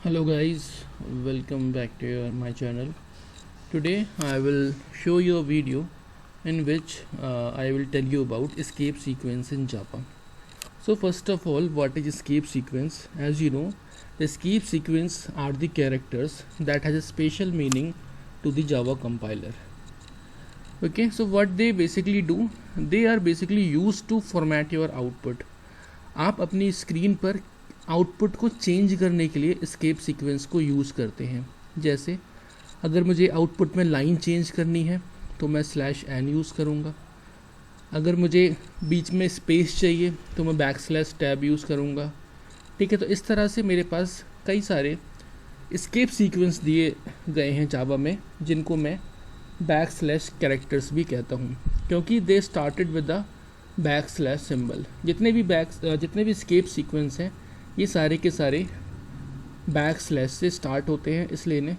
Hello guys, welcome back to my channel. Today I will show you a video in which I will tell you about escape sequence in Java. So first of all, what is escape sequence? As you know, escape sequence are the characters that has a special meaning to the Java compiler. Okay, so what they basically do, they are basically used to format your output. आप अपनी screen पर output को change करने के लिए escape sequence को use करते हैं. जैसे अगर मुझे आउटपुट में लाइन चेंज करनी है तो मैं /n यूज़ करूँगा. अगर मुझे बीच में स्पेस चाहिए तो मैं \टैब यूज़ करूँगा. ठीक है, तो इस तरह से मेरे पास कई सारे एस्केप सीक्वेंस दिए गए हैं जावा में, जिनको मैं \कैरेक्टर्स भी कहता हूँ, क्योंकि they started with the \symbol. जितने भी एस्केप सीक्वेंस हैं ये सारे के सारे \/ से स्टार्ट होते हैं, इसलिए इन्हें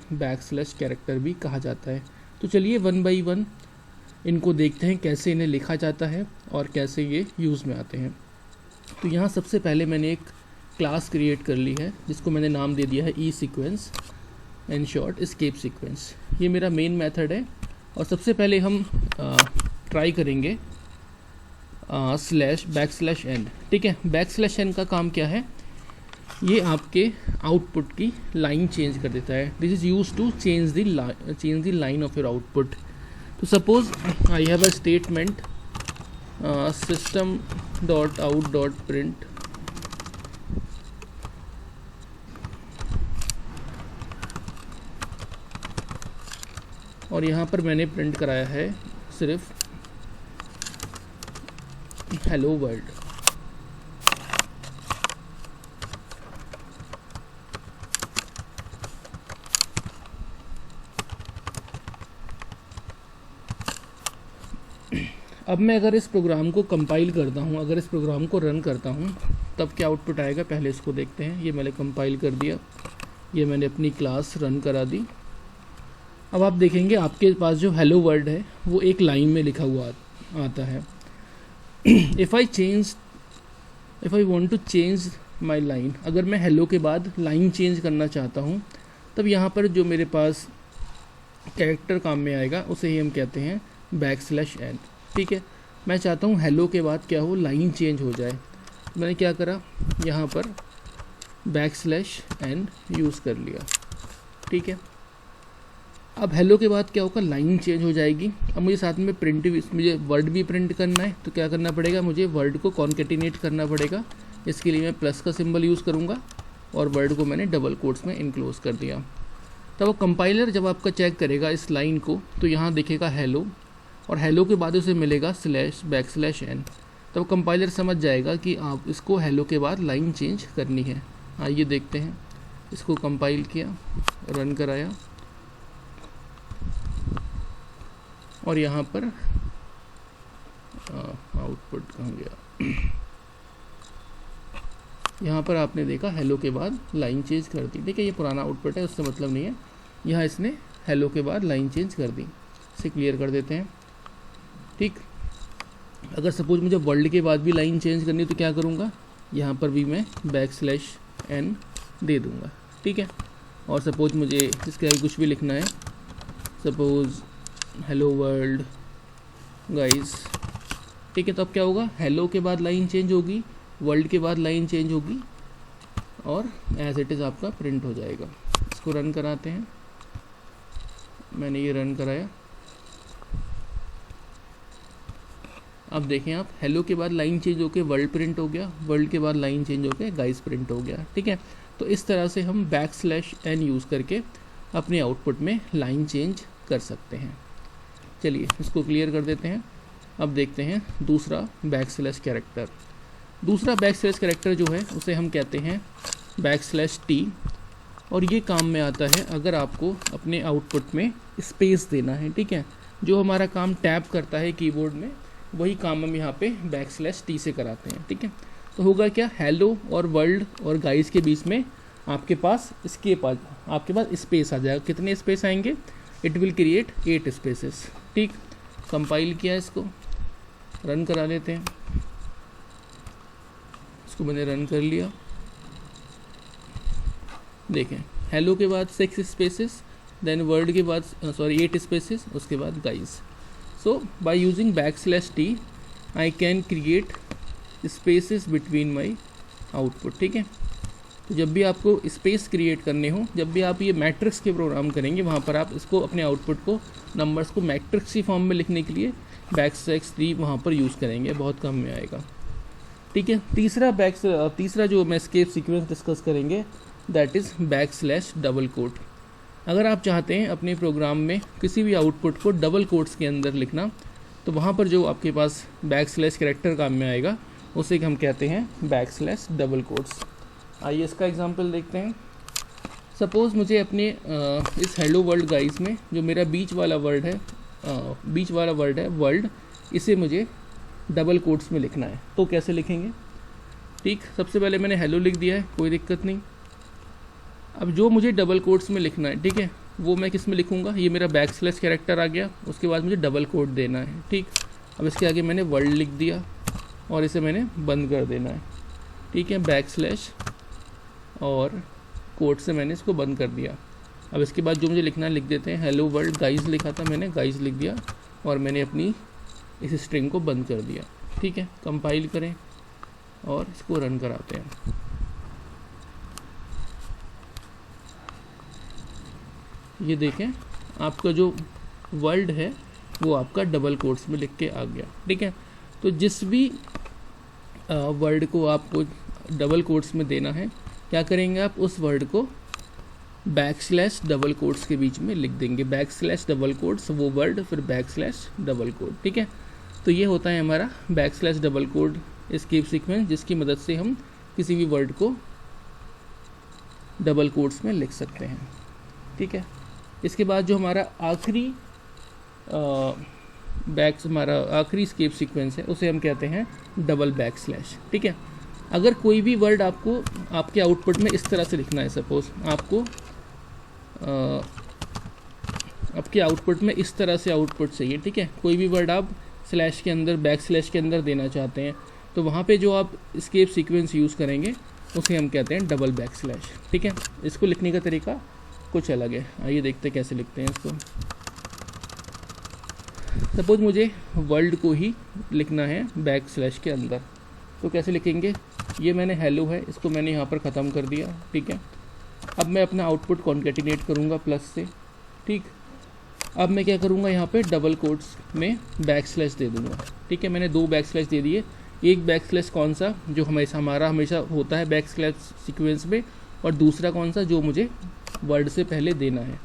\कैरेक्टर भी कहा जाता है. तो चलिए वन बाई वन इनको देखते हैं कैसे इन्हें लिखा जाता है और कैसे ये यूज़ में आते हैं. तो यहाँ सबसे पहले मैंने एक क्लास क्रिएट कर ली है जिसको मैंने नाम दे दिया है E sequence, in short escape sequence. ये मेरा मेन मेथड है और सबसे पहले हम ट्राई करेंगे /n. ठीक है, \n का काम क्या है? ये आपके आउटपुट की लाइन चेंज कर देता है. This is use to change the line of your output. तो suppose I have a statement system.out.print और यहाँ पर मैंने प्रिंट कराया है सिर्फ हेलो वर्ल्ड. अब मैं अगर इस प्रोग्राम को कंपाइल करता हूँ, अगर इस प्रोग्राम को रन करता हूँ, तब क्या आउटपुट आएगा पहले इसको देखते हैं. ये मैंने कंपाइल कर दिया, ये मैंने अपनी क्लास रन करा दी. अब आप देखेंगे आपके पास जो हेलो वर्ल्ड है वो एक लाइन में लिखा हुआ आता है. If I want to change my line, अगर मैं हेलो के बाद लाइन चेंज करना चाहता हूँ, तब यहाँ पर जो मेरे पास कैरेक्टर काम में आएगा उसे ही हम कहते हैं \n. ठीक है, मैं चाहता हूँ हेलो के बाद क्या हो, लाइन चेंज हो जाए. तो मैंने क्या करा, यहाँ पर \n यूज़ कर लिया. ठीक है, अब हेलो के बाद क्या होगा, लाइन चेंज हो जाएगी. अब मुझे साथ में मुझे वर्ड भी प्रिंट करना है, तो क्या करना पड़ेगा, मुझे वर्ड को कॉन्केटिनेट करना पड़ेगा. इसके लिए मैं प्लस का सिंबल यूज़ करूँगा और वर्ड को मैंने डबल कोट्स में इनक्लोज कर दिया. तब कंपाइलर जब आपका चेक करेगा इस लाइन को, तो यहाँ देखेगा हेलो और हेलो के बाद उसे मिलेगा /n. तब कंपाइलर समझ जाएगा कि आप इसको हेलो के बाद लाइन चेंज करनी है. आइए देखते हैं. इसको कंपाइल किया, रन कराया और यहाँ पर आउटपुट कहाँ गया, यहाँ पर आपने देखा हेलो के बाद लाइन चेंज कर दी. ठीक है, ये पुराना आउटपुट है, उससे मतलब नहीं है. यहाँ इसने हेलो के बाद लाइन चेंज कर दी. इसे क्लियर कर देते हैं. ठीक, अगर सपोज मुझे वर्ल्ड के बाद भी लाइन चेंज करनी है तो क्या करूँगा, यहाँ पर भी मैं \n दे दूँगा. ठीक है, और सपोज मुझे इसके आगे कुछ भी लिखना है, सपोज हेलो वर्ल्ड गाइस. ठीक है, तो अब क्या होगा, हेलो के बाद लाइन चेंज होगी, वर्ल्ड के बाद लाइन चेंज होगी और एज इट इज़ आपका प्रिंट हो जाएगा. इसको रन कराते हैं. मैंने ये रन कराया. अब देखें आप, हेलो के बाद लाइन चेंज होके वर्ल्ड प्रिंट हो गया, वर्ल्ड के बाद लाइन चेंज होके गाइस प्रिंट हो गया. ठीक है, तो इस तरह से हम \n यूज़ करके अपने आउटपुट में लाइन चेंज कर सकते हैं. चलिए इसको क्लियर कर देते हैं. अब देखते हैं दूसरा कैरेक्टर. दूसरा कैरेक्टर जो है उसे हम कहते हैं \t और ये काम में आता है अगर आपको अपने आउटपुट में स्पेस देना है. ठीक है, जो हमारा काम टैप करता है कीबोर्ड में, वही काम हम यहाँ पे \t से कराते हैं. ठीक है, तो होगा क्या, हेलो और वर्ल्ड और गाइस के बीच में आपके पास आपके पास स्पेस आ जाएगा. कितने स्पेस आएंगे, इट विल क्रिएट 8 स्पेसेस. ठीक, कंपाइल किया, इसको रन करा लेते हैं. इसको मैंने रन कर लिया. देखें हेलो के बाद 6 स्पेसेस, देन वर्ल्ड के बाद 8 स्पेसेस, उसके बाद guys. So by using \t I can create spaces between my output. ठीक है, तो जब भी आपको स्पेस क्रिएट करने हो, जब भी आप ये मैट्रिक्स के प्रोग्राम करेंगे, वहाँ पर आप इसको अपने आउटपुट को, नंबर्स को मैट्रिक्स की फॉर्म में लिखने के लिए \t वहाँ पर यूज़ करेंगे, बहुत कम में आएगा। ठीक है, तीसरा जो हम एस्केप सीक्वेंस डिस्कस करेंगे दैट इज़ \. अगर आप चाहते हैं अपने प्रोग्राम में किसी भी आउटपुट को डबल कोट्स के अंदर लिखना, तो वहाँ पर जो आपके पास / कैरेक्टर काम में आएगा उसे हम कहते हैं \. आइए इसका एग्जांपल देखते हैं। सपोज़ मुझे अपने इस हेलो वर्ल्ड गाइस में जो मेरा बीच वाला वर्ड है वर्ल्ड, इसे मुझे डबल कोट्स में लिखना है। तो कैसे लिखेंगे? ठीक, सबसे पहले मैंने हेलो लिख दिया है, कोई दिक्कत नहीं। अब जो मुझे डबल कोट्स में लिखना है, ठीक है, वो मैं किस में लिखूँगा? ये मेरा / कैरेक्टर आ गया, उसके बाद मुझे डबल कोट देना है। ठीक, अब इसके आगे मैंने वर्ल्ड लिख दिया और इसे मैंने बंद कर देना है। ठीक है, / और कोट से मैंने इसको बंद कर दिया। अब इसके बाद जो मुझे लिखना है लिख देते हैं। हेलो वर्ल्ड गाइस लिखा था मैंने, गाइस लिख दिया और मैंने अपनी इस स्ट्रिंग को बंद कर दिया। ठीक है, कंपाइल करें और इसको रन कराते हैं। ये देखें, आपका जो वर्ल्ड है वो आपका डबल कोट्स में लिख के आ गया। ठीक है, तो जिस भी वर्ड को आपको डबल कोट्स में देना है, क्या करेंगे आप? उस वर्ड को / डबल कोट्स के बीच में लिख देंगे। / डबल कोट्स वो वर्ड, फिर / डबल कोट। ठीक है, तो ये होता है हमारा / डबल कोड एस्केप सीक्वेंस, जिसकी मदद से हम किसी भी वर्ड को डबल कोट्स में लिख सकते हैं। ठीक है, इसके बाद जो हमारा आखिरी एस्केप सीक्वेंस है उसे हम कहते हैं डबल \. ठीक है, अगर कोई भी वर्ड आपको आपके आउटपुट में इस तरह से लिखना है, सपोज आपको आपके आउटपुट में इस तरह से आउटपुट चाहिए। ठीक है, कोई भी वर्ड आप / के अंदर \. के अंदर देना चाहते हैं, तो वहाँ पे जो आप एस्केप सीक्वेंस यूज़ करेंगे उसे हम कहते हैं डबल \. ठीक है, इसको लिखने का तरीका कुछ अलग है। आइए देखते हैं कैसे लिखते हैं इसको। सपोज मुझे वर्ल्ड को ही लिखना है \. के अंदर, तो कैसे लिखेंगे? ये मैंने हेलो है, इसको मैंने यहाँ पर ख़त्म कर दिया। ठीक है, अब मैं अपना आउटपुट कॉन्केटिनेट करूँगा प्लस से। ठीक, अब मैं क्या करूँगा? यहाँ पे डबल कोट्स में \. दे दूँगा। ठीक है, मैंने 2 \. दे दिए। एक \. कौन सा? जो हमारा हमेशा होता है \. सीक्वेंस में, और दूसरा कौन सा? जो मुझे वर्ड से पहले देना है।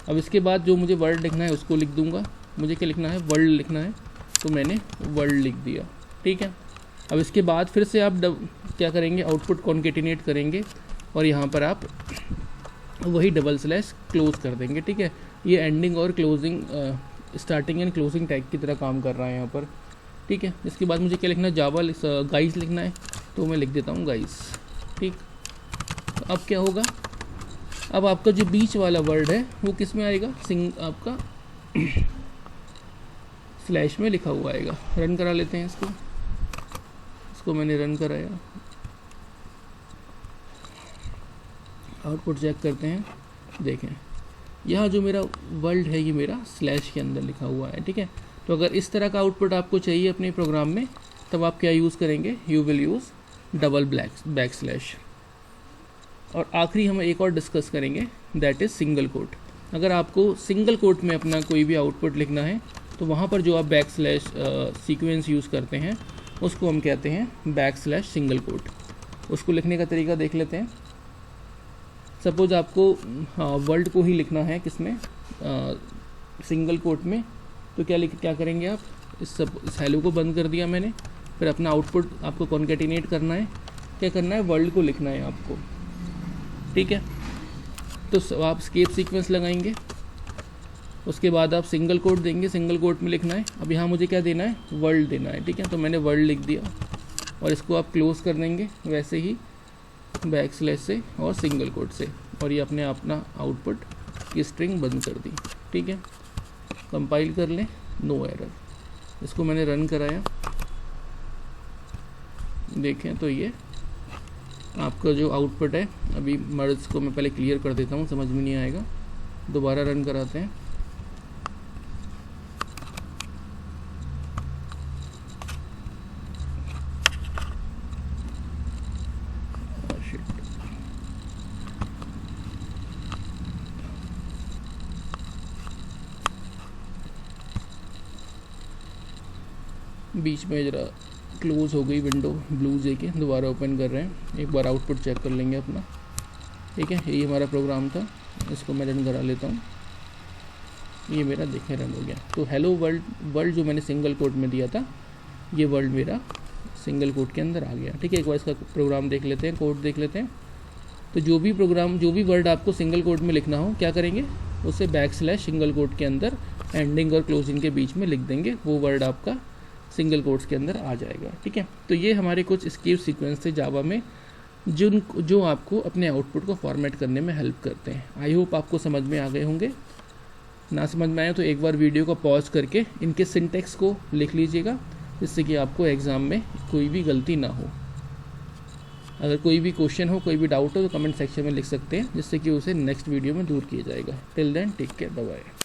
अब इसके बाद जो मुझे वर्ड लिखना है उसको लिख दूँगा। मुझे क्या लिखना है? वर्ल्ड लिखना है, तो मैंने वर्ल्ड लिख दिया। ठीक है, अब इसके बाद फिर से आप क्या करेंगे? आउटपुट कॉन्केटिनेट करेंगे और यहाँ पर आप वही / क्लोज कर देंगे। ठीक है, ये एंडिंग और closing, starting and closing tag की तरह काम कर रहा है यहाँ पर। ठीक है, इसके बाद मुझे क्या लिखना है? गाइस लिखना है, तो मैं लिख देता हूँ गाइस। ठीक, तो अब क्या होगा? अब आपका जो बीच वाला वर्ड है वो किस में आएगा? आपका / में लिखा हुआ आएगा। रन करा लेते हैं इसको मैंने रन कराया, आउटपुट चेक करते हैं। देखें, यहाँ जो मेरा वर्ल्ड है ये मेरा / के अंदर लिखा हुआ है। ठीक है, तो अगर इस तरह का आउटपुट आपको चाहिए अपने प्रोग्राम में, तब आप क्या यूज़ करेंगे? You will use double \. और आखिरी हम एक और डिस्कस करेंगे, दैट इज़ सिंगल कोट। अगर आपको सिंगल कोट में अपना कोई भी आउटपुट लिखना है, तो वहाँ पर जो आप \. सीक्वेंस यूज़ करते हैं उसको हम कहते हैं \. Single quote. उसको लिखने का तरीका देख लेते हैं। सपोज आपको वर्ल्ड को ही लिखना है किसमें? सिंगल कोट में, तो क्या करेंगे आप? इस हेलो को बंद कर दिया मैंने, फिर अपना आउटपुट आपको कॉन्केटिनेट करना है। क्या करना है? वर्ल्ड को लिखना है आपको। ठीक है, तो आप एस्केप सीक्वेंस लगाएंगे, उसके बाद आप सिंगल कोट देंगे, सिंगल कोट में लिखना है। अब यहाँ मुझे क्या देना है? वर्ल्ड देना है। ठीक है, तो मैंने वर्ल्ड लिख दिया और इसको आप क्लोज कर देंगे वैसे ही \. से और सिंगल कोट से, और ये अपना आउटपुट की स्ट्रिंग बंद कर दी। ठीक है, कंपाइल कर लें, नो एरर। इसको मैंने रन कराया, देखें तो ये आपका जो आउटपुट है, अभी मर्ज को मैं पहले क्लियर कर देता हूँ, समझ में नहीं आएगा, दोबारा रन कराते हैं। बीच में ज़रा क्लोज हो गई विंडो ब्लू जे के, दोबारा ओपन कर रहे हैं, एक बार आउटपुट चेक कर लेंगे अपना। ठीक है, ये हमारा प्रोग्राम था, इसको मैं रन करा लेता हूँ। ये मेरा देखें रन हो गया। तो हेलो वर्ल्ड जो मैंने सिंगल कोट में दिया था, ये वर्ल्ड मेरा सिंगल कोट के अंदर आ गया। ठीक है, एक बार इसका प्रोग्राम देख लेते हैं, कोड देख लेते हैं। तो जो भी वर्ड आपको सिंगल कोट में लिखना हो, क्या करेंगे, उसे / सिंगल कोट के अंदर एंडिंग और क्लोजिंग के बीच में लिख देंगे, वो वर्ड आपका सिंगल कोट्स के अंदर आ जाएगा। ठीक है, तो ये हमारे कुछ एस्केप सीक्वेंस थे जावा में, जो आपको अपने आउटपुट को फॉर्मेट करने में हेल्प करते हैं। आई होप आपको समझ में आ गए होंगे। ना समझ में आए तो एक बार वीडियो को पॉज करके इनके सिंटेक्स को लिख लीजिएगा, जिससे कि आपको एग्ज़ाम में कोई भी गलती ना हो। अगर कोई भी क्वेश्चन हो, कोई भी डाउट हो, तो कमेंट सेक्शन में लिख सकते हैं, जिससे कि उसे नेक्स्ट वीडियो में दूर किया जाएगा। Till then take care, bye bye.